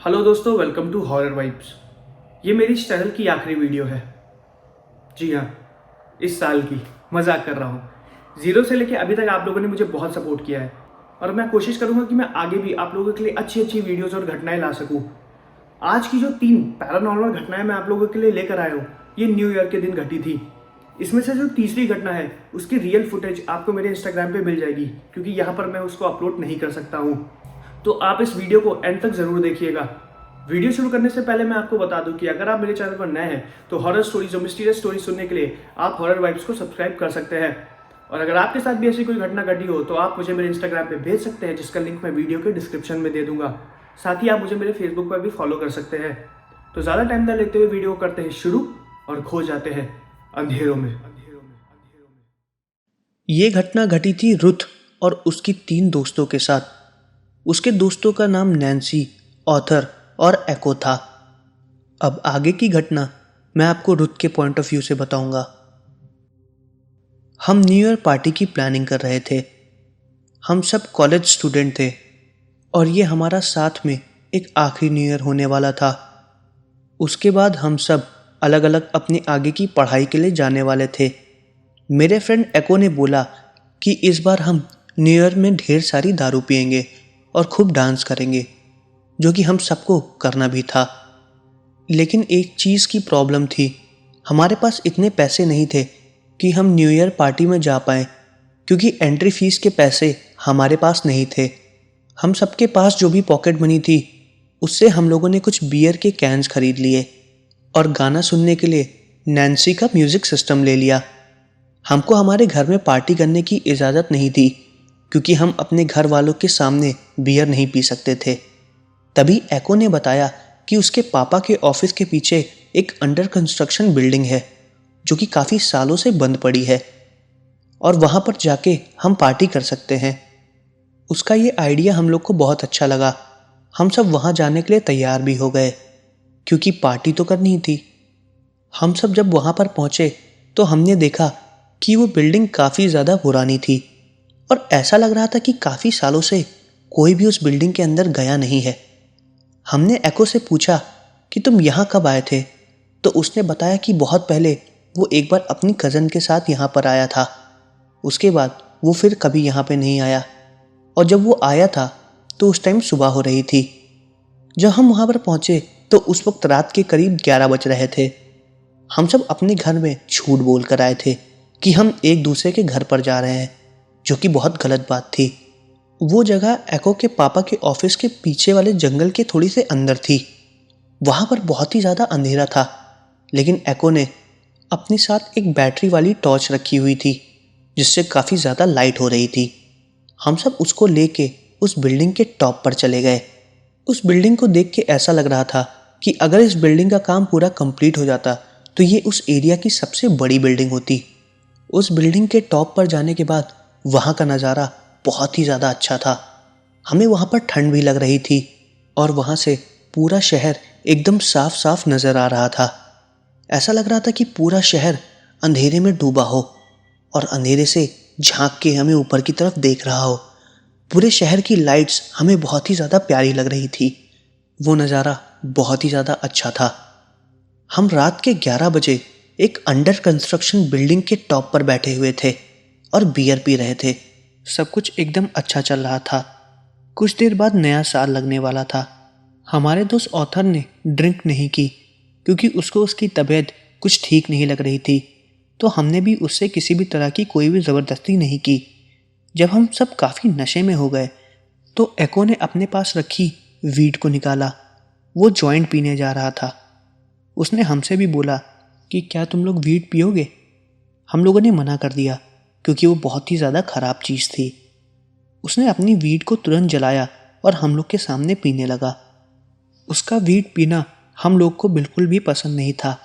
Hello दोस्तों, welcome to horror vibes. ये मेरी इस चैनल की आखिरी वीडियो है। जी हाँ, इस साल की। मजाक कर रहा हूँ। ज़ीरो से लेके अभी तक आप लोगों ने मुझे बहुत सपोर्ट किया है और मैं कोशिश करूँगा कि मैं आगे भी आप लोगों के लिए अच्छी अच्छी वीडियोज़ और घटनाएं ला सकूँ। आज की जो 3 पैरानॉर्मल घटनाएं मैं आप लोगों के लिए लेकर आया हूँ, ये न्यू ईयर के दिन घटी थी। इसमें से जो तीसरी घटना है उसकी रियल फुटेज आपको मेरे इंस्टाग्राम पे मिल जाएगी, क्योंकि यहाँ पर मैं उसको अपलोड नहीं कर सकता हूँ। तो आप इस वीडियो को एंड तक जरूर देखिएगा। वीडियो शुरू करने से पहले मैं आपको बता दूं कि अगर आप मेरे चैनल पर नए हैं तो हॉरर स्टोरीज और मिस्टीरियस स्टोरी सुनने के लिए आप हॉरर वाइब्स को सब्सक्राइब कर सकते हैं। और अगर आपके साथ भी ऐसी कोई घटना घटी हो तो आप मुझे मेरे इंस्टाग्राम पे भेज सकते हैं, जिसका लिंक मैं वीडियो के डिस्क्रिप्शन में दे दूंगा। साथ ही आप मुझे मेरे फेसबुक पर भी फॉलो कर सकते हैं। तो ज़्यादा टाइम न लेते हुए वीडियो को करते हैं शुरू और खो जाते हैं अंधेरों में। ये घटना घटी थी रुथ और उसकी 3 दोस्तों के साथ। उसके दोस्तों का नाम नैन्सी, ऑथर और एको था। अब आगे की घटना मैं आपको रुथ के पॉइंट ऑफ व्यू से बताऊंगा। हम न्यू ईयर पार्टी की प्लानिंग कर रहे थे। हम सब कॉलेज स्टूडेंट थे और ये हमारा साथ में एक आखिरी न्यू ईयर होने वाला था। उसके बाद हम सब अलग अलग अपनी आगे की पढ़ाई के लिए जाने वाले थे। मेरे फ्रेंड एको ने बोला कि इस बार हम न्यू ईयर में ढेर सारी दारू पिएंगे और खूब डांस करेंगे, जो कि हम सबको करना भी था। लेकिन एक चीज़ की प्रॉब्लम थी, हमारे पास इतने पैसे नहीं थे कि हम न्यू ईयर पार्टी में जा पाएँ, क्योंकि एंट्री फीस के पैसे हमारे पास नहीं थे। हम सबके पास जो भी पॉकेट मनी थी उससे हम लोगों ने कुछ बियर के कैंस खरीद लिए और गाना सुनने के लिए नैन्सी का म्यूज़िक सिस्टम ले लिया। हमको हमारे घर में पार्टी करने की इजाज़त नहीं थी, क्योंकि हम अपने घर वालों के सामने बियर नहीं पी सकते थे। तभी एको ने बताया कि उसके पापा के ऑफिस के पीछे एक अंडर कंस्ट्रक्शन बिल्डिंग है, जो कि काफ़ी सालों से बंद पड़ी है और वहाँ पर जाके हम पार्टी कर सकते हैं। उसका ये आइडिया हम लोग को बहुत अच्छा लगा। हम सब वहाँ जाने के लिए तैयार भी हो गए, क्योंकि पार्टी तो करनी थी। हम सब जब वहाँ पर पहुँचे तो हमने देखा कि वो बिल्डिंग काफ़ी ज़्यादा पुरानी थी और ऐसा लग रहा था कि काफ़ी सालों से कोई भी उस बिल्डिंग के अंदर गया नहीं है। हमने एको से पूछा कि तुम यहाँ कब आए थे, तो उसने बताया कि बहुत पहले वो एक बार अपनी कज़न के साथ यहाँ पर आया था। उसके बाद वो फिर कभी यहाँ पे नहीं आया, और जब वो आया था तो उस टाइम सुबह हो रही थी। जब हम वहाँ पर पहुँचे तो उस वक्त रात के करीब 11 बज रहे थे। हम सब अपने घर में झूठ बोल कर आए थे कि हम एक दूसरे के घर पर जा रहे हैं, जो कि बहुत गलत बात थी। वो जगह एको के पापा के ऑफिस के पीछे वाले जंगल के थोड़ी से अंदर थी। वहाँ पर बहुत ही ज़्यादा अंधेरा था, लेकिन एको ने अपने साथ एक बैटरी वाली टॉर्च रखी हुई थी, जिससे काफ़ी ज़्यादा लाइट हो रही थी। हम सब उसको लेके उस बिल्डिंग के टॉप पर चले गए। उस बिल्डिंग को देख के ऐसा लग रहा था कि अगर इस बिल्डिंग का काम पूरा कंप्लीट हो जाता तो ये उस एरिया की सबसे बड़ी बिल्डिंग होती। उस बिल्डिंग के टॉप पर जाने के बाद वहाँ का नज़ारा बहुत ही ज़्यादा अच्छा था। हमें वहाँ पर ठंड भी लग रही थी और वहाँ से पूरा शहर एकदम साफ साफ नज़र आ रहा था। ऐसा लग रहा था कि पूरा शहर अंधेरे में डूबा हो और अंधेरे से झांक के हमें ऊपर की तरफ देख रहा हो। पूरे शहर की लाइट्स हमें बहुत ही ज़्यादा प्यारी लग रही थी। वो नज़ारा बहुत ही ज़्यादा अच्छा था। हम रात के 11 बजे एक अंडर कंस्ट्रक्शन बिल्डिंग के टॉप पर बैठे हुए थे और बियर पी रहे थे। सब कुछ एकदम अच्छा चल रहा था। कुछ देर बाद नया साल लगने वाला था। हमारे दोस्त ऑथर ने ड्रिंक नहीं की, क्योंकि उसको उसकी तबीयत कुछ ठीक नहीं लग रही थी। तो हमने भी उससे किसी भी तरह की कोई भी ज़बरदस्ती नहीं की। जब हम सब काफ़ी नशे में हो गए तो एको ने अपने पास रखी वीड को निकाला। वो जॉइंट पीने जा रहा था। उसने हमसे भी बोला कि क्या तुम लोग वीड पियोगे। हम लोगों ने मना कर दिया, क्योंकि वो बहुत ही ज़्यादा ख़राब चीज़ थी। उसने अपनी वीड को तुरंत जलाया और हम लोग के सामने पीने लगा। उसका वीड पीना हम लोग को बिल्कुल भी पसंद नहीं था।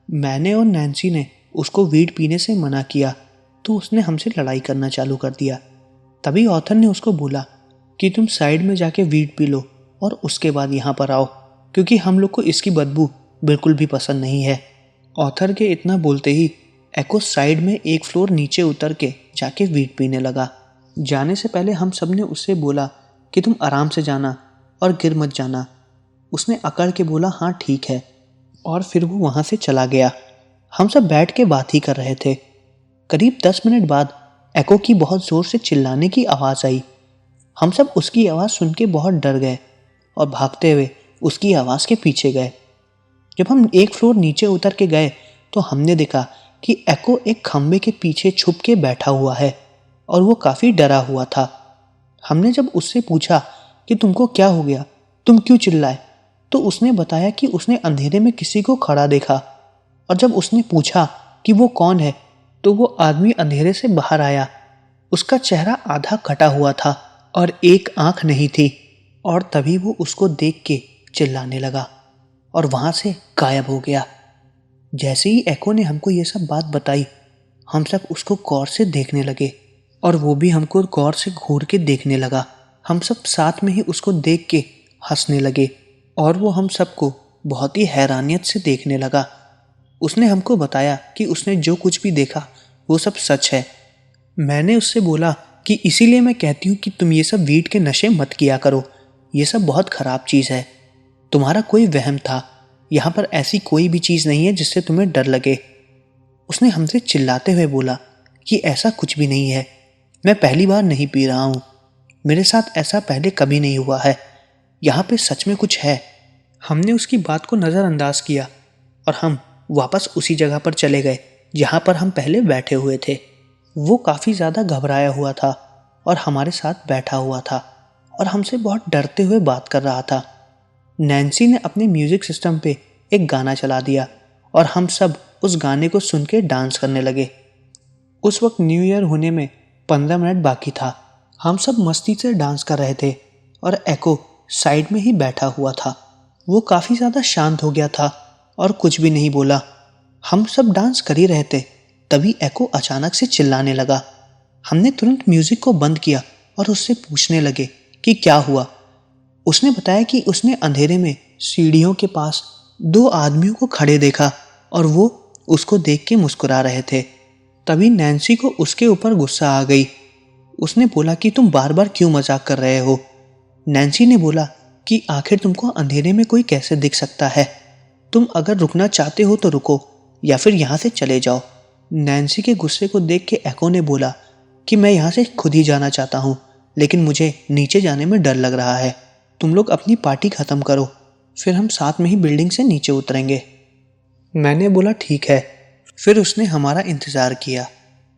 मैंने और नैन्सी ने उसको वीड पीने से मना किया तो उसने हमसे लड़ाई करना चालू कर दिया। तभी ऑथर ने उसको बोला कि तुम साइड में जाके वीड पी लो और उसके बाद यहाँ पर आओ, क्योंकि हम लोग को इसकी बदबू बिल्कुल भी पसंद नहीं है। ऑथर के इतना बोलते ही एको साइड में एक फ्लोर नीचे उतर के जाके वीड पीने लगा। जाने से पहले हम सब ने उससे बोला कि तुम आराम से जाना और गिर मत जाना। उसने अकड़ के बोला हाँ ठीक है, और फिर वो वहाँ से चला गया। हम सब बैठ के बात ही कर रहे थे। करीब 10 मिनट बाद एको की बहुत ज़ोर से चिल्लाने की आवाज़ आई। हम सब उसकी आवाज़ सुन के बहुत डर गए और भागते हुए उसकी आवाज़ के पीछे गए। जब हम एक फ्लोर नीचे उतर के गए तो हमने देखा कि एको एक खंबे के पीछे छुप के बैठा हुआ है और वो काफ़ी डरा हुआ था। हमने जब उससे पूछा कि तुमको क्या हो गया, तुम क्यों चिल्लाए, तो उसने बताया कि उसने अंधेरे में किसी को खड़ा देखा, और जब उसने पूछा कि वो कौन है तो वो आदमी अंधेरे से बाहर आया। उसका चेहरा आधा कटा हुआ था और एक आंख नहीं थी, और तभी वो उसको देख के चिल्लाने लगा और वहाँ से गायब हो गया। जैसे ही एको ने हमको ये सब बात बताई, हम सब उसको गौर से देखने लगे और वो भी हमको गौर से घूर के देखने लगा। हम सब साथ में ही उसको देख के हंसने लगे और वो हम सबको बहुत ही हैरानियत से देखने लगा। उसने हमको बताया कि उसने जो कुछ भी देखा वो सब सच है। मैंने उससे बोला कि इसीलिए मैं कहती हूँ कि तुम ये सब वीड के नशे मत किया करो, ये सब बहुत ख़राब चीज़ है। तुम्हारा कोई वहम था, यहाँ पर ऐसी कोई भी चीज़ नहीं है जिससे तुम्हें डर लगे। उसने हमसे चिल्लाते हुए बोला कि ऐसा कुछ भी नहीं है, मैं पहली बार नहीं पी रहा हूँ, मेरे साथ ऐसा पहले कभी नहीं हुआ है, यहाँ पे सच में कुछ है। हमने उसकी बात को नज़रअंदाज किया और हम वापस उसी जगह पर चले गए जहाँ पर हम पहले बैठे हुए थे। वो काफ़ी ज़्यादा घबराया हुआ था और हमारे साथ बैठा हुआ था और हमसे बहुत डरते हुए बात कर रहा था। नैन्सी ने अपने म्यूज़िक सिस्टम पे एक गाना चला दिया और हम सब उस गाने को सुन के डांस करने लगे। उस वक्त न्यू ईयर होने में 15 मिनट बाकी था। हम सब मस्ती से डांस कर रहे थे और एको साइड में ही बैठा हुआ था। वो काफ़ी ज़्यादा शांत हो गया था और कुछ भी नहीं बोला। हम सब डांस कर ही रहे थे, तभी एको अचानक से चिल्लाने लगा। हमने तुरंत म्यूज़िक को बंद किया और उससे पूछने लगे कि क्या हुआ। उसने बताया कि उसने अंधेरे में सीढ़ियों के पास 2 आदमियों को खड़े देखा और वो उसको देख के मुस्कुरा रहे थे। तभी नैन्सी को उसके ऊपर गुस्सा आ गई। उसने बोला कि तुम बार बार क्यों मजाक कर रहे हो। नैन्सी ने बोला कि आखिर तुमको अंधेरे में कोई कैसे दिख सकता है, तुम अगर रुकना चाहते हो तो रुको या फिर यहाँ से चले जाओ। नैन्सी के गुस्से को देख के एको ने बोला कि मैं यहाँ से खुद ही जाना चाहता हूँ, लेकिन मुझे नीचे जाने में डर लग रहा है। तुम लोग अपनी पार्टी ख़त्म करो, फिर हम साथ में ही बिल्डिंग से नीचे उतरेंगे। मैंने बोला ठीक है। फिर उसने हमारा इंतज़ार किया।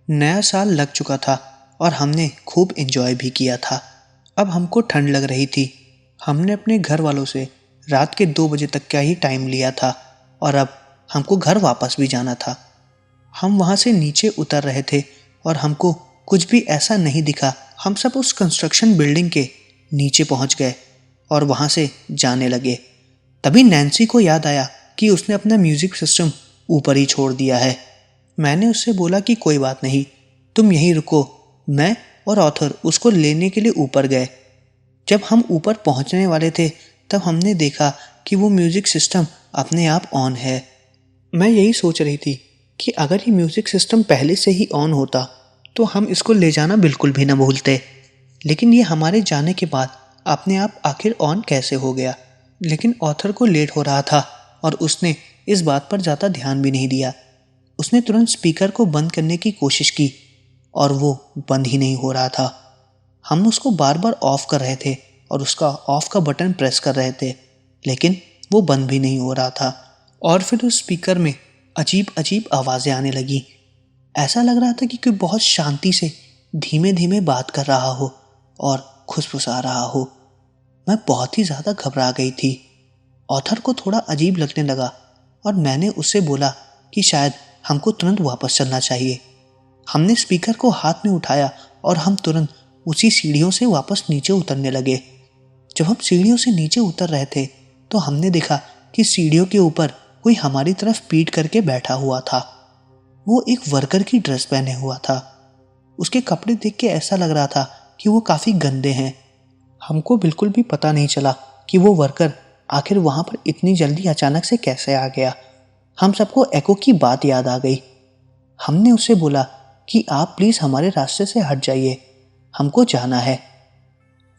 नया साल लग चुका था और हमने खूब एंजॉय भी किया था। अब हमको ठंड लग रही थी। हमने अपने घर वालों से रात के 2 बजे तक का ही टाइम लिया था और अब हमको घर वापस भी जाना था। हम वहाँ से नीचे उतर रहे थे और हमको कुछ भी ऐसा नहीं दिखा। हम सब उस कंस्ट्रक्शन बिल्डिंग के नीचे पहुँच गए और वहाँ से जाने लगे। तभी नैन्सी को याद आया कि उसने अपना म्यूज़िक सिस्टम ऊपर ही छोड़ दिया है। मैंने उससे बोला कि कोई बात नहीं, तुम यहीं रुको। मैं और ऑथर उसको लेने के लिए ऊपर गए। जब हम ऊपर पहुंचने वाले थे तब हमने देखा कि वो म्यूज़िक सिस्टम अपने आप ऑन है। मैं यही सोच रही थी कि अगर ये म्यूज़िक सिस्टम पहले से ही ऑन होता तो हम इसको ले जाना बिल्कुल भी ना भूलते, लेकिन ये हमारे जाने के बाद अपने आप आखिर ऑन कैसे हो गया। लेकिन ऑथर को लेट हो रहा था और उसने इस बात पर ज़्यादा ध्यान भी नहीं दिया। उसने तुरंत स्पीकर को बंद करने की कोशिश की और वो बंद ही नहीं हो रहा था। हम उसको बार बार ऑफ़ कर रहे थे और उसका ऑफ़ का बटन प्रेस कर रहे थे, लेकिन वो बंद भी नहीं हो रहा था। और फिर उस स्पीकर में अजीब अजीब आवाज़ें आने लगी। ऐसा लग रहा था कि कोई बहुत शांति से धीमे धीमे बात कर रहा हो और खुसफुसा रहा हो। मैं बहुत ही ज़्यादा घबरा गई थी। ऑथर को थोड़ा अजीब लगने लगा और मैंने उससे बोला कि शायद हमको तुरंत वापस चलना चाहिए। हमने स्पीकर को हाथ में उठाया और हम तुरंत उसी सीढ़ियों से वापस नीचे उतरने लगे। जब हम सीढ़ियों से नीचे उतर रहे थे तो हमने देखा कि सीढ़ियों के ऊपर कोई हमारी तरफ पीठ करके बैठा हुआ था। वो एक वर्कर की ड्रेस पहने हुआ था। उसके कपड़े देख के ऐसा लग रहा था कि वो काफ़ी गंदे हैं। हमको बिल्कुल भी पता नहीं चला कि वो वर्कर आखिर वहाँ पर इतनी जल्दी अचानक से कैसे आ गया। हम सबको एको की बात याद आ गई। हमने उससे बोला कि आप प्लीज़ हमारे रास्ते से हट जाइए, हमको जाना है।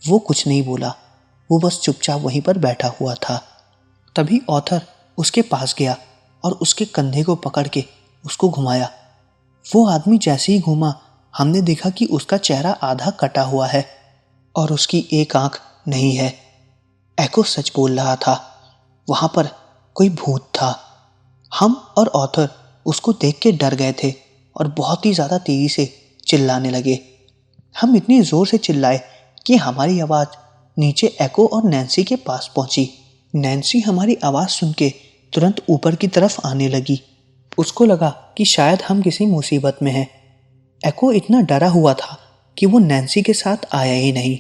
वो कुछ नहीं बोला, वो बस चुपचाप वहीं पर बैठा हुआ था। तभी ऑथर उसके पास गया और उसके कंधे को पकड़ के उसको घुमाया। वो आदमी जैसे ही घूमा, हमने देखा कि उसका चेहरा आधा कटा हुआ है और उसकी एक आंख नहीं है। एको सच बोल रहा था, वहां पर कोई भूत था। हम और ऑथर उसको देख के डर गए थे और बहुत ही ज़्यादा तेजी से चिल्लाने लगे। हम इतनी ज़ोर से चिल्लाए कि हमारी आवाज़ नीचे एको और नैन्सी के पास पहुंची। नैन्सी हमारी आवाज़ सुन के तुरंत ऊपर की तरफ आने लगी। उसको लगा कि शायद हम किसी मुसीबत में हैं। एको इतना डरा हुआ था कि वो नैन्सी के साथ आया ही नहीं।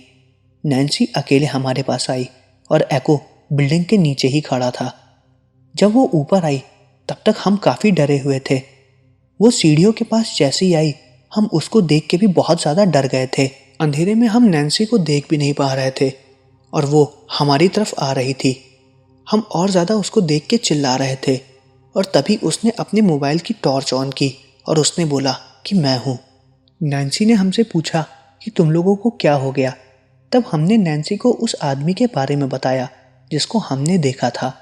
नैन्सी अकेले हमारे पास आई और एको बिल्डिंग के नीचे ही खड़ा था। जब वो ऊपर आई तब तक हम काफ़ी डरे हुए थे। वो सीढ़ियों के पास जैसे ही आई, हम उसको देख के भी बहुत ज़्यादा डर गए थे। अंधेरे में हम नैन्सी को देख भी नहीं पा रहे थे और वो हमारी तरफ आ रही थी। हम और ज़्यादा उसको देख के चिल्ला रहे थे और तभी उसने अपने मोबाइल की टॉर्च ऑन की और उसने बोला कि मैं हूँ। नैन्सी ने हमसे पूछा कि तुम लोगों को क्या हो गया। तब हमने नैन्सी को उस आदमी के बारे में बताया जिसको हमने देखा था।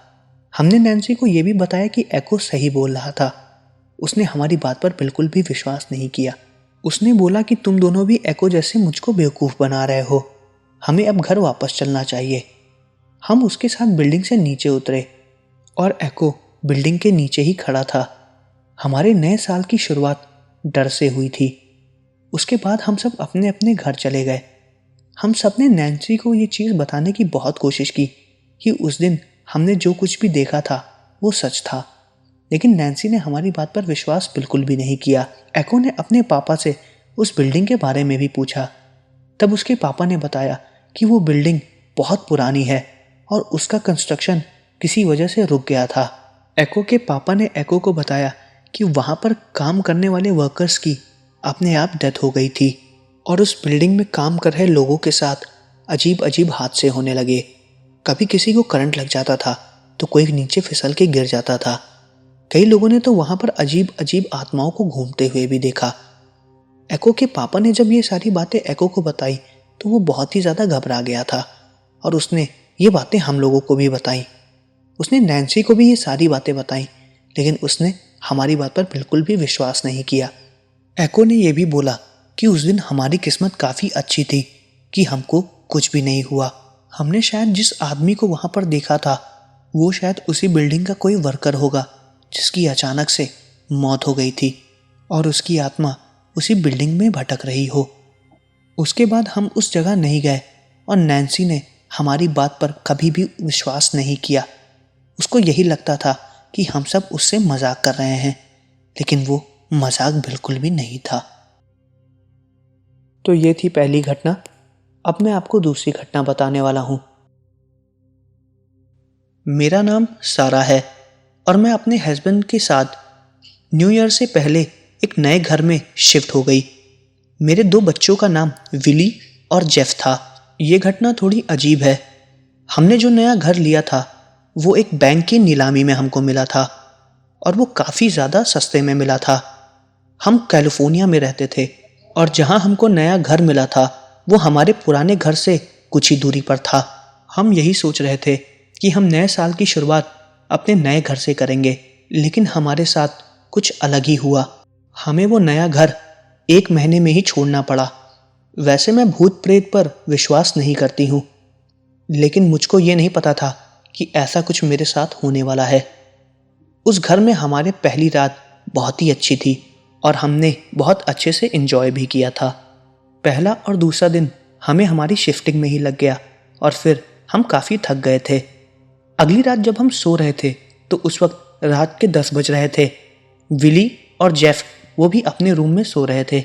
हमने नैन्सी को ये भी बताया कि एको सही बोल रहा था। उसने हमारी बात पर बिल्कुल भी विश्वास नहीं किया। उसने बोला कि तुम दोनों भी एको जैसे मुझको बेवकूफ़ बना रहे हो, हमें अब घर वापस चलना चाहिए। हम उसके साथ बिल्डिंग से नीचे उतरे और एको बिल्डिंग के नीचे ही खड़ा था। हमारे नए साल की शुरुआत डर से हुई थी। उसके बाद हम सब अपने अपने घर चले गए। हम सब ने नैन्सी को ये चीज़ बताने की बहुत कोशिश की कि उस दिन हमने जो कुछ भी देखा था वो सच था, लेकिन नैन्सी ने हमारी बात पर विश्वास बिल्कुल भी नहीं किया। एको ने अपने पापा से उस बिल्डिंग के बारे में भी पूछा। तब उसके पापा ने बताया कि वो बिल्डिंग बहुत पुरानी है और उसका कंस्ट्रक्शन किसी वजह से रुक गया था। एको के पापा ने एको को बताया कि वहाँ पर काम करने वाले वर्कर्स की अपने आप डेथ हो गई थी और उस बिल्डिंग में काम कर रहे लोगों के साथ अजीब अजीब हादसे होने लगे। कभी किसी को करंट लग जाता था तो कोई नीचे फिसल के गिर जाता था। कई लोगों ने तो वहाँ पर अजीब अजीब आत्माओं को घूमते हुए भी देखा। एको के पापा ने जब ये सारी बातें एको को बताई तो वो बहुत ही ज़्यादा घबरा गया था और उसने ये बातें हम लोगों को भी बताई। उसने नैन्सी को भी ये सारी बातें बताई, लेकिन उसने हमारी बात पर बिल्कुल भी विश्वास नहीं किया। एको ने यह भी बोला कि उस दिन हमारी किस्मत काफ़ी अच्छी थी कि हमको कुछ भी नहीं हुआ। हमने शायद जिस आदमी को वहाँ पर देखा था वो शायद उसी बिल्डिंग का कोई वर्कर होगा जिसकी अचानक से मौत हो गई थी और उसकी आत्मा उसी बिल्डिंग में भटक रही हो। उसके बाद हम उस जगह नहीं गए और नैन्सी ने हमारी बात पर कभी भी विश्वास नहीं किया। उसको यही लगता था कि हम सब उससे मजाक कर रहे हैं, लेकिन वो मजाक बिल्कुल भी नहीं था। तो ये थी पहली घटना। अब मैं आपको दूसरी घटना बताने वाला हूँ। मेरा नाम सारा है और मैं अपने हस्बैंड के साथ न्यू ईयर से पहले एक नए घर में शिफ्ट हो गई। मेरे 2 बच्चों का नाम विली और जेफ था। ये घटना थोड़ी अजीब है। हमने जो नया घर लिया था वो एक बैंक की नीलामी में हमको मिला था और वो काफ़ी ज़्यादा सस्ते में मिला था। हम कैलिफोर्निया में रहते थे और जहाँ हमको नया घर मिला था वो हमारे पुराने घर से कुछ ही दूरी पर था। हम यही सोच रहे थे कि हम नए साल की शुरुआत अपने नए घर से करेंगे, लेकिन हमारे साथ कुछ अलग ही हुआ। हमें वो नया घर 1 महीने में ही छोड़ना पड़ा। वैसे मैं भूत प्रेत पर विश्वास नहीं करती हूँ, लेकिन मुझको ये नहीं पता था कि ऐसा कुछ मेरे साथ होने वाला है। उस घर में हमारे पहली रात बहुत ही अच्छी थी और हमने बहुत अच्छे से एंजॉय भी किया था। पहला और दूसरा दिन हमें हमारी शिफ्टिंग में ही लग गया और फिर हम काफ़ी थक गए थे। अगली रात जब हम सो रहे थे तो उस वक्त रात के 10 बज रहे थे। विली और जेफ वो भी अपने रूम में सो रहे थे।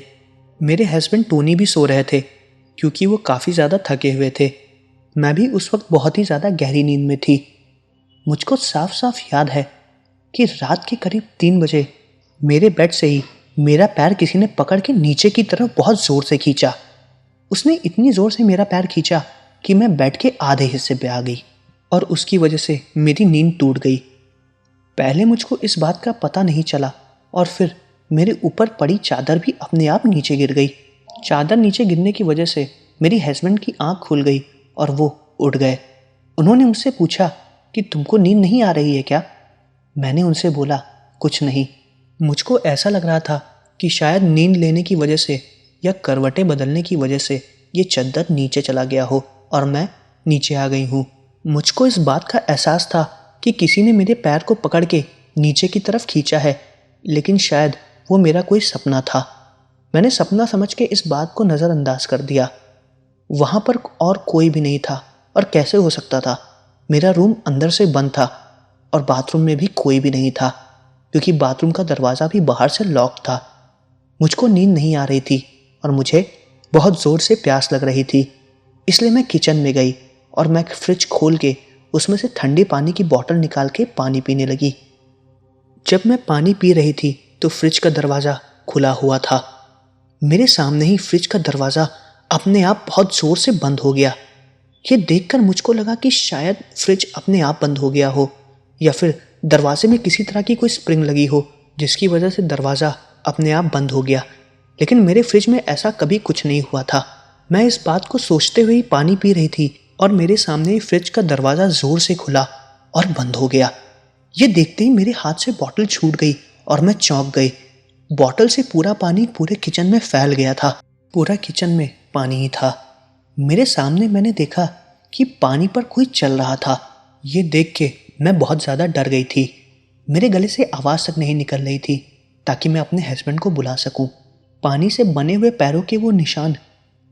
मेरे हस्बैंड टोनी भी सो रहे थे क्योंकि वो काफ़ी ज़्यादा थके हुए थे। मैं भी उस वक्त बहुत ही ज़्यादा गहरी नींद में थी। मुझको साफ साफ याद है कि रात के करीब 3 बजे मेरे बेड से ही मेरा पैर किसी ने पकड़ के नीचे की तरफ बहुत ज़ोर से खींचा। उसने इतनी ज़ोर से मेरा पैर खींचा कि मैं बेड के आधे हिस्से पे आ गई और उसकी वजह से मेरी नींद टूट गई। पहले मुझको इस बात का पता नहीं चला और फिर मेरे ऊपर पड़ी चादर भी अपने आप नीचे गिर गई। चादर नीचे गिरने की वजह से मेरी हस्बैंड की आंख खुल गई और वो उठ गए। उन्होंने मुझसे पूछा कि तुमको नींद नहीं आ रही है क्या? मैंने उनसे बोला, कुछ नहीं। मुझको ऐसा लग रहा था कि शायद नींद लेने की वजह से या करवटें बदलने की वजह से ये चद्दर नीचे चला गया हो और मैं नीचे आ गई हूँ। मुझको इस बात का एहसास था कि किसी ने मेरे पैर को पकड़ के नीचे की तरफ खींचा है, लेकिन शायद वो मेरा कोई सपना था। मैंने सपना समझ के इस बात को नज़रअंदाज कर दिया। वहाँ पर और कोई भी नहीं था, और कैसे हो सकता था? मेरा रूम अंदर से बंद था और बाथरूम में भी कोई भी नहीं था, क्योंकि बाथरूम का दरवाज़ा भी बाहर से लॉक था। मुझको नींद नहीं आ रही थी और मुझे बहुत ज़ोर से प्यास लग रही थी, इसलिए मैं किचन में गई और मैं फ्रिज खोल के उसमें से ठंडे पानी की बोतल निकाल के पानी पीने लगी। जब मैं पानी पी रही थी तो फ्रिज का दरवाज़ा खुला हुआ था। मेरे सामने ही फ्रिज का दरवाज़ा अपने आप बहुत ज़ोर से बंद हो गया। ये देखकर मुझको लगा कि शायद फ्रिज अपने आप बंद हो गया हो, या फिर दरवाजे में किसी तरह की कोई स्प्रिंग लगी हो जिसकी वजह से दरवाज़ा अपने आप बंद हो गया। लेकिन मेरे फ्रिज में ऐसा कभी कुछ नहीं हुआ था। मैं इस बात को सोचते हुए ही पानी पी रही थी और मेरे सामने ही फ्रिज का दरवाज़ा ज़ोर से खुला और बंद हो गया। ये देखते ही मेरे हाथ से बॉटल छूट गई और मैं चौंक गई। बॉटल से पूरा पानी पूरे किचन में फैल गया था। पूरा किचन में पानी ही था। मेरे सामने मैंने देखा कि पानी पर कोई चल रहा था। ये देख के मैं बहुत ज़्यादा डर गई थी। मेरे गले से आवाज़ तक नहीं निकल रही थी ताकि मैं अपने हस्बैंड को बुला सकूं। पानी से बने हुए पैरों के वो निशान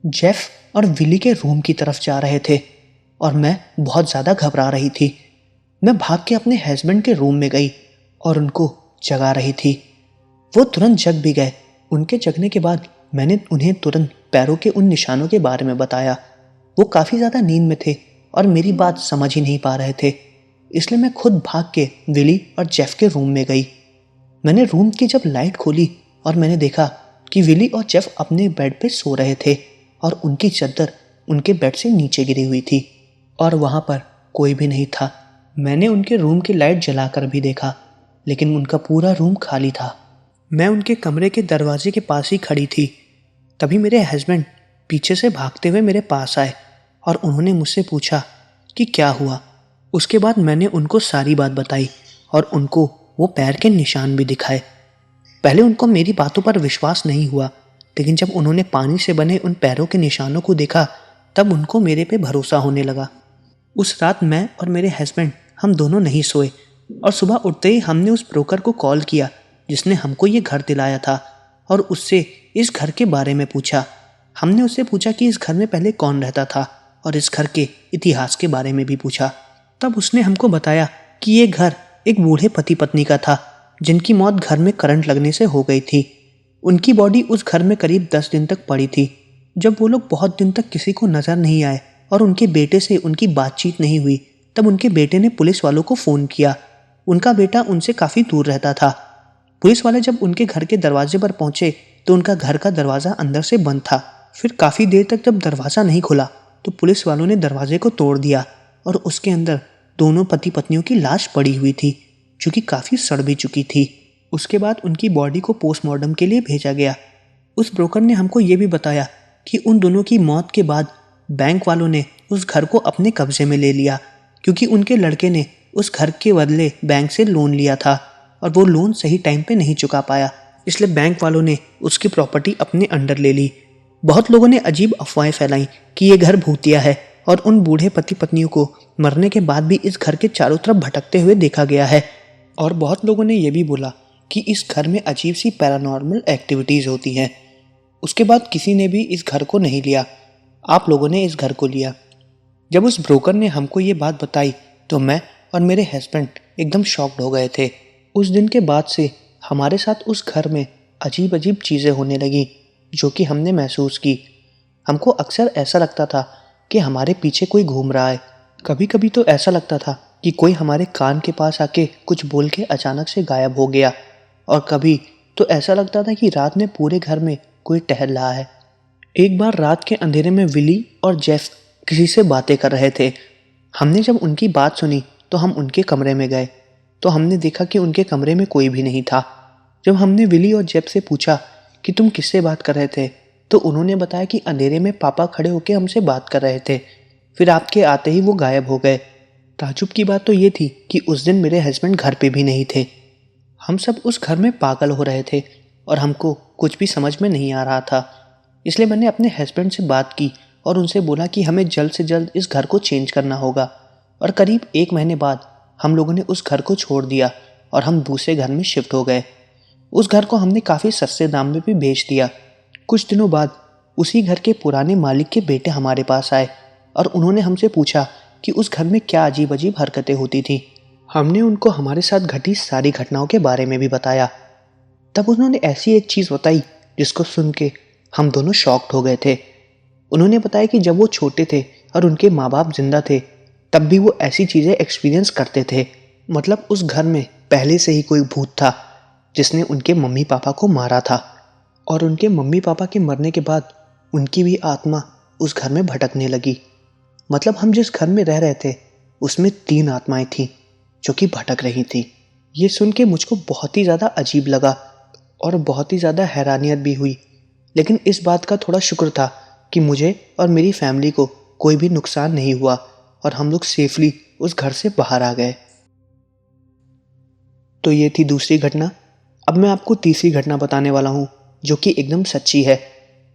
जेफ और विली के रूम की तरफ जा रहे थे और मैं बहुत ज़्यादा घबरा रही थी। मैं भाग के अपने हस्बैंड के रूम में गई और उनको जगा रही थी। वो तुरंत जग भी गए। उनके जगने के बाद मैंने उन्हें तुरंत पैरों के उन निशानों के बारे में बताया। वो काफ़ी ज़्यादा नींद में थे और मेरी बात समझ ही नहीं पा रहे थे, इसलिए मैं खुद भाग के विली और जेफ के रूम में गई। मैंने रूम की जब लाइट खोली और मैंने देखा कि विली और जेफ अपने बेड पे सो रहे थे और उनकी चादर उनके बेड से नीचे गिरी हुई थी और वहाँ पर कोई भी नहीं था। मैंने उनके रूम की लाइट जलाकर भी देखा, लेकिन उनका पूरा रूम खाली था। मैं उनके कमरे के दरवाजे के पास ही खड़ी थी। तभी मेरे हस्बैंड पीछे से भागते हुए मेरे पास आए और उन्होंने मुझसे पूछा कि क्या हुआ। उसके बाद मैंने उनको सारी बात बताई और उनको वो पैर के निशान भी दिखाए। पहले उनको मेरी बातों पर विश्वास नहीं हुआ, लेकिन जब उन्होंने पानी से बने उन पैरों के निशानों को देखा तब उनको मेरे पे भरोसा होने लगा। उस रात मैं और मेरे हस्बैंड हम दोनों नहीं सोए और सुबह उठते ही हमने उस ब्रोकर को कॉल किया जिसने हमको ये घर दिलाया था और उससे इस घर के बारे में पूछा। हमने उससे पूछा कि इस घर में पहले कौन रहता था और इस घर के इतिहास के बारे में भी पूछा। तब उसने हमको बताया कि ये घर एक बूढ़े पति पत्नी का था जिनकी मौत घर में करंट लगने से हो गई थी। उनकी बॉडी उस घर में करीब 10 दिन तक पड़ी थी। जब वो लोग बहुत दिन तक किसी को नज़र नहीं आए और उनके बेटे से उनकी बातचीत नहीं हुई, तब उनके बेटे ने पुलिस वालों को फ़ोन किया। उनका बेटा उनसे काफ़ी दूर रहता था। पुलिस वाले जब उनके घर के दरवाजे पर पहुंचे तो उनका घर का दरवाज़ा अंदर से बंद था। फिर काफ़ी देर तक जब दरवाज़ा नहीं खुला तो पुलिस वालों ने दरवाजे को तोड़ दिया और उसके अंदर दोनों पति पत्नियों की लाश पड़ी हुई थी जो कि काफ़ी सड़ भी चुकी थी। उसके बाद उनकी बॉडी को पोस्टमार्टम के लिए भेजा गया। उस ब्रोकर ने हमको ये भी बताया कि उन दोनों की मौत के बाद बैंक वालों ने उस घर को अपने कब्जे में ले लिया, क्योंकि उनके लड़के ने उस घर के बदले बैंक से लोन लिया था और वो लोन सही टाइम पे नहीं चुका पाया, इसलिए बैंक वालों ने उसकी प्रॉपर्टी अपने अंडर ले ली। बहुत लोगों ने अजीब अफवाहें फैलाई कि ये घर भूतिया है और उन बूढ़े पति पत्नियों को मरने के बाद भी इस घर के चारों तरफ भटकते हुए देखा गया है। और बहुत लोगों ने यह भी बोला कि इस घर में अजीब सी पैरानॉर्मल एक्टिविटीज़ होती हैं। उसके बाद किसी ने भी इस घर को नहीं लिया, आप लोगों ने इस घर को लिया। जब उस ब्रोकर ने हमको ये बात बताई तो मैं और मेरे हस्बैंड एकदम शॉक्ड हो गए थे। उस दिन के बाद से हमारे साथ उस घर में अजीब अजीब चीज़ें होने लगी जो कि हमने महसूस की। हमको अक्सर ऐसा लगता था कि हमारे पीछे कोई घूम रहा है। कभी कभी तो ऐसा लगता था कि कोई हमारे कान के पास आके कुछ बोल के अचानक से गायब हो गया, और कभी तो ऐसा लगता था कि रात में पूरे घर में कोई टहल रहा है। एक बार रात के अंधेरे में विली और जेफ किसी से बातें कर रहे थे। हमने जब उनकी बात सुनी तो हम उनके कमरे में गए तो हमने देखा कि उनके कमरे में कोई भी नहीं था। जब हमने विली और जेफ से पूछा कि तुम किससे बात कर रहे थे तो उन्होंने बताया कि अंधेरे में पापा खड़े होकर हमसे बात कर रहे थे, फिर आपके आते ही वो गायब हो गए। ताज्जुब की बात तो ये थी कि उस दिन मेरे हस्बैंड घर पे भी नहीं थे। हम सब उस घर में पागल हो रहे थे और हमको कुछ भी समझ में नहीं आ रहा था। इसलिए मैंने अपने हस्बैंड से बात की और उनसे बोला कि हमें जल्द से जल्द इस घर को चेंज करना होगा। और करीब 1 महीने बाद हम लोगों ने उस घर को छोड़ दिया और हम दूसरे घर में शिफ्ट हो गए। उस घर को हमने काफ़ी सस्ते दाम में भी बेच दिया। कुछ दिनों बाद उसी घर के पुराने मालिक के बेटे हमारे पास आए और उन्होंने हमसे पूछा कि उस घर में क्या अजीब अजीब हरकतें होती थी। हमने उनको हमारे साथ घटी सारी घटनाओं के बारे में भी बताया। तब उन्होंने ऐसी एक चीज़ बताई जिसको सुन के हम दोनों शॉक्ड हो गए थे। उन्होंने बताया कि जब वो छोटे थे और उनके माँ बाप जिंदा थे तब भी वो ऐसी चीज़ें एक्सपीरियंस करते थे। मतलब उस घर में पहले से ही कोई भूत था जिसने उनके मम्मी पापा को मारा था और उनके मम्मी पापा के मरने के बाद उनकी भी आत्मा उस घर में भटकने लगी। मतलब हम जिस घर में रह रहे थे उसमें 3 आत्माएं थीं जो कि भटक रही थी। ये सुन के मुझको बहुत ही ज़्यादा अजीब लगा और बहुत ही ज़्यादा हैरानियत भी हुई, लेकिन इस बात का थोड़ा शुक्र था कि मुझे और मेरी फैमिली को कोई भी नुकसान नहीं हुआ और हम लोग सेफली उस घर से बाहर आ गए। तो ये थी दूसरी घटना। अब मैं आपको तीसरी घटना बताने वाला हूँ जो कि एकदम सच्ची है।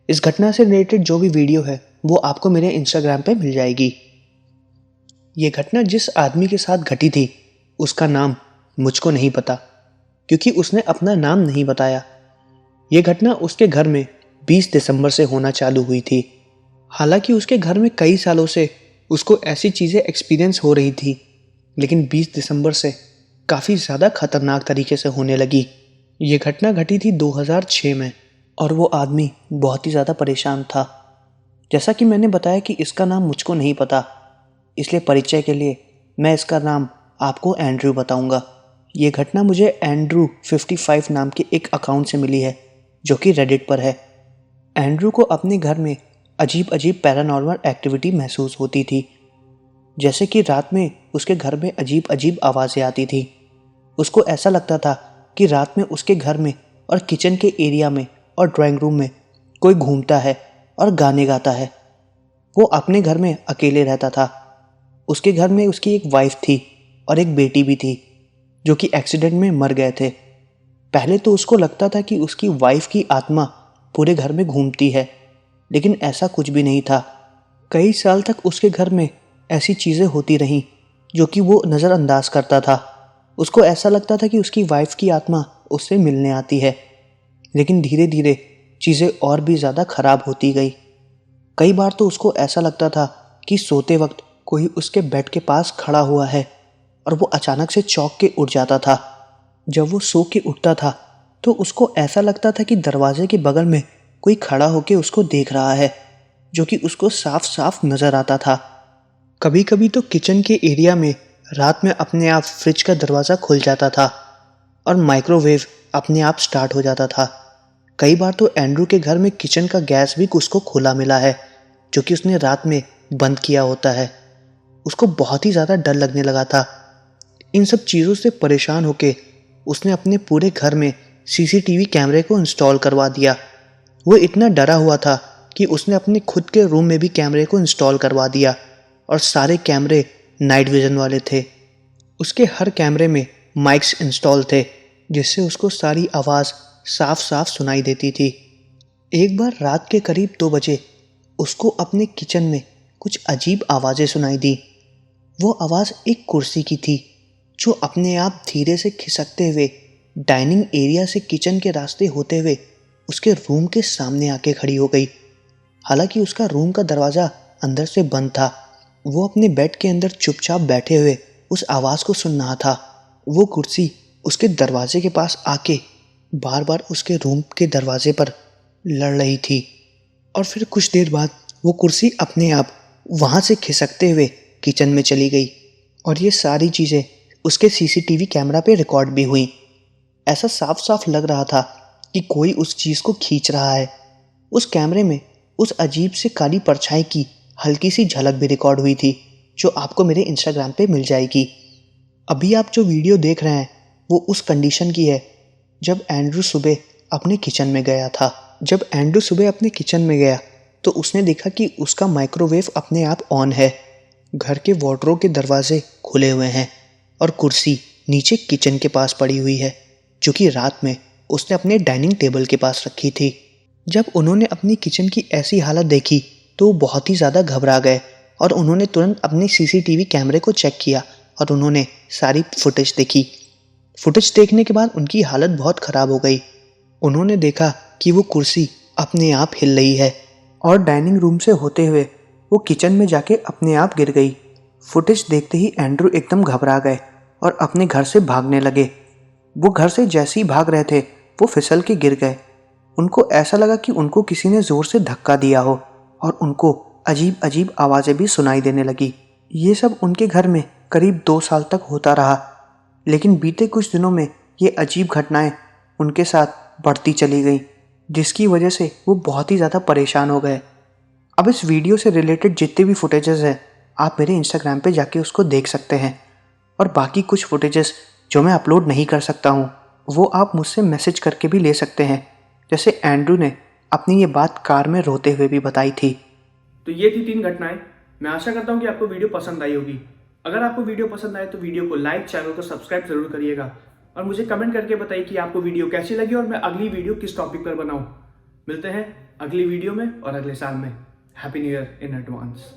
इस घटना से रिलेटेड जो भी वीडियो है वो आपको मेरे इंस्टाग्राम पे मिल जाएगी। ये घटना जिस आदमी के साथ घटी थी उसका नाम मुझको नहीं पता क्योंकि उसने अपना नाम नहीं बताया। ये घटना उसके घर में 20 दिसंबर से होना चालू हुई थी। हालांकि उसके घर में कई सालों से उसको ऐसी चीज़ें एक्सपीरियंस हो रही थी, लेकिन 20 दिसंबर से काफ़ी ज़्यादा खतरनाक तरीके से होने लगी। ये घटना घटी थी 2006 में और वो आदमी बहुत ही ज़्यादा परेशान था। जैसा कि मैंने बताया कि इसका नाम मुझको नहीं पता, इसलिए परिचय के लिए मैं इसका नाम आपको एंड्रयू बताऊंगा। ये घटना मुझे एंड्रू 55 नाम के एक अकाउंट से मिली है जो कि रेडिट पर है। एंड्रू को अपने घर में अजीब अजीब पैरानॉर्मल एक्टिविटी महसूस होती थी, जैसे कि रात में उसके घर में अजीब अजीब आवाज़ें आती थी। उसको ऐसा लगता था कि रात में उसके घर में और किचन के एरिया में और ड्राइंग रूम में कोई घूमता है और गाने गाता है। वो अपने घर में अकेले रहता था। उसके घर में उसकी एक वाइफ थी और एक बेटी भी थी जो कि एक्सीडेंट में मर गए थे। पहले तो उसको लगता था कि उसकी वाइफ की आत्मा पूरे घर में घूमती है, लेकिन ऐसा कुछ भी नहीं था। कई साल तक उसके घर में ऐसी चीज़ें होती रहीं जो कि वो नज़रअंदाज करता था। उसको ऐसा लगता था कि उसकी वाइफ की आत्मा उससे मिलने आती है, लेकिन धीरे धीरे चीज़ें और भी ज़्यादा ख़राब होती गई। कई बार तो उसको ऐसा लगता था कि सोते वक्त कोई उसके बेड के पास खड़ा हुआ है और वो अचानक से चौंक के उठ जाता था। जब वो सो के उठता था तो उसको ऐसा लगता था कि दरवाजे के बगल में कोई खड़ा होकर उसको देख रहा है, जो कि उसको साफ साफ नज़र आता था। कभी कभी तो किचन के एरिया में रात में अपने आप फ्रिज का दरवाज़ा खुल जाता था और माइक्रोवेव अपने आप स्टार्ट हो जाता था। कई बार तो एंड्रू के घर में किचन का गैस भी उसको खुला मिला है, जो कि उसने रात में बंद किया होता है। उसको बहुत ही ज़्यादा डर लगने लगा था। इन सब चीज़ों से परेशान होके उसने अपने पूरे घर में सीसीटीवी कैमरे को इंस्टॉल करवा दिया। वो इतना डरा हुआ था कि उसने अपने खुद के रूम में भी कैमरे को इंस्टॉल करवा दिया और सारे कैमरे नाइट विजन वाले थे। उसके हर कैमरे में माइक्स इंस्टॉल थे जिससे उसको सारी आवाज़ साफ साफ सुनाई देती थी। एक बार रात के करीब 2 बजे उसको अपने किचन में कुछ अजीब आवाज़ें सुनाई दी। वो आवाज़ एक कुर्सी की थी जो अपने आप धीरे से खिसकते हुए डाइनिंग एरिया से किचन के रास्ते होते हुए उसके रूम के सामने आके खड़ी हो गई। हालांकि उसका रूम का दरवाज़ा अंदर से बंद था। वो अपने बेड के अंदर चुपचाप बैठे हुए उस आवाज़ को सुन रहा था। वो कुर्सी उसके दरवाजे के पास आके बार बार उसके रूम के दरवाजे पर लड़ रही थी और फिर कुछ देर बाद वो कुर्सी अपने आप वहाँ से खिसकते हुए किचन में चली गई और ये सारी चीज़ें उसके सीसीटीवी कैमरा पे रिकॉर्ड भी हुई। ऐसा साफ साफ लग रहा था कि कोई उस चीज़ को खींच रहा है। उस कैमरे में उस अजीब से काली परछाई की हल्की सी झलक भी रिकॉर्ड हुई थी जो आपको मेरे इंस्टाग्राम पे मिल जाएगी। अभी आप जो वीडियो देख रहे हैं वो उस कंडीशन की है जब एंड्रू सुबह अपने किचन में गया था। जब एंड्रू सुबह अपने किचन में गया तो उसने देखा कि उसका माइक्रोवेव अपने आप ऑन है घर के वार्डरोब के दरवाजे खुले हुए हैं और कुर्सी नीचे किचन के पास पड़ी हुई है, जो कि रात में उसने अपने डाइनिंग टेबल के पास रखी थी। जब उन्होंने अपनी किचन की ऐसी हालत देखी तो वो बहुत ही ज़्यादा घबरा गए और उन्होंने तुरंत अपने सीसीटीवी कैमरे को चेक किया और उन्होंने सारी फुटेज देखी। फुटेज देखने के बाद उनकी हालत बहुत ख़राब हो गई। उन्होंने देखा कि वो कुर्सी अपने आप हिल रही है और डाइनिंग रूम से होते हुए वो किचन में जाके अपने आप गिर गई। फुटेज देखते ही एंड्रू एकदम घबरा गए और अपने घर से भागने लगे। वो घर से जैसे ही भाग रहे थे वो फिसल के गिर गए। उनको ऐसा लगा कि उनको किसी ने ज़ोर से धक्का दिया हो और उनको अजीब अजीब आवाज़ें भी सुनाई देने लगी। ये सब उनके घर में करीब 2 साल तक होता रहा, लेकिन बीते कुछ दिनों में ये अजीब घटनाएं उनके साथ बढ़ती चली गईं, जिसकी वजह से वो बहुत ही ज़्यादा परेशान हो गए। अब इस वीडियो से रिलेटेड जितने भी फुटेजेस हैं आप मेरे इंस्टाग्राम पे जाके उसको देख सकते हैं, और बाकी कुछ फुटेजेस जो मैं अपलोड नहीं कर सकता हूँ वो आप मुझसे मैसेज करके भी ले सकते हैं, जैसे एंड्रू ने अपनी ये बात कार में रोते हुए भी बताई थी। तो ये थी 3 घटनाएं। मैं आशा करता हूँ कि आपको वीडियो पसंद आई होगी। अगर आपको वीडियो पसंद आए तो वीडियो को लाइक, चैनल को सब्सक्राइब जरूर करिएगा और मुझे कमेंट करके बताइए कि आपको वीडियो कैसी लगी और मैं अगली वीडियो किस टॉपिक पर बनाऊं। मिलते हैं अगली वीडियो में और अगले साल में। Happy new year in advance.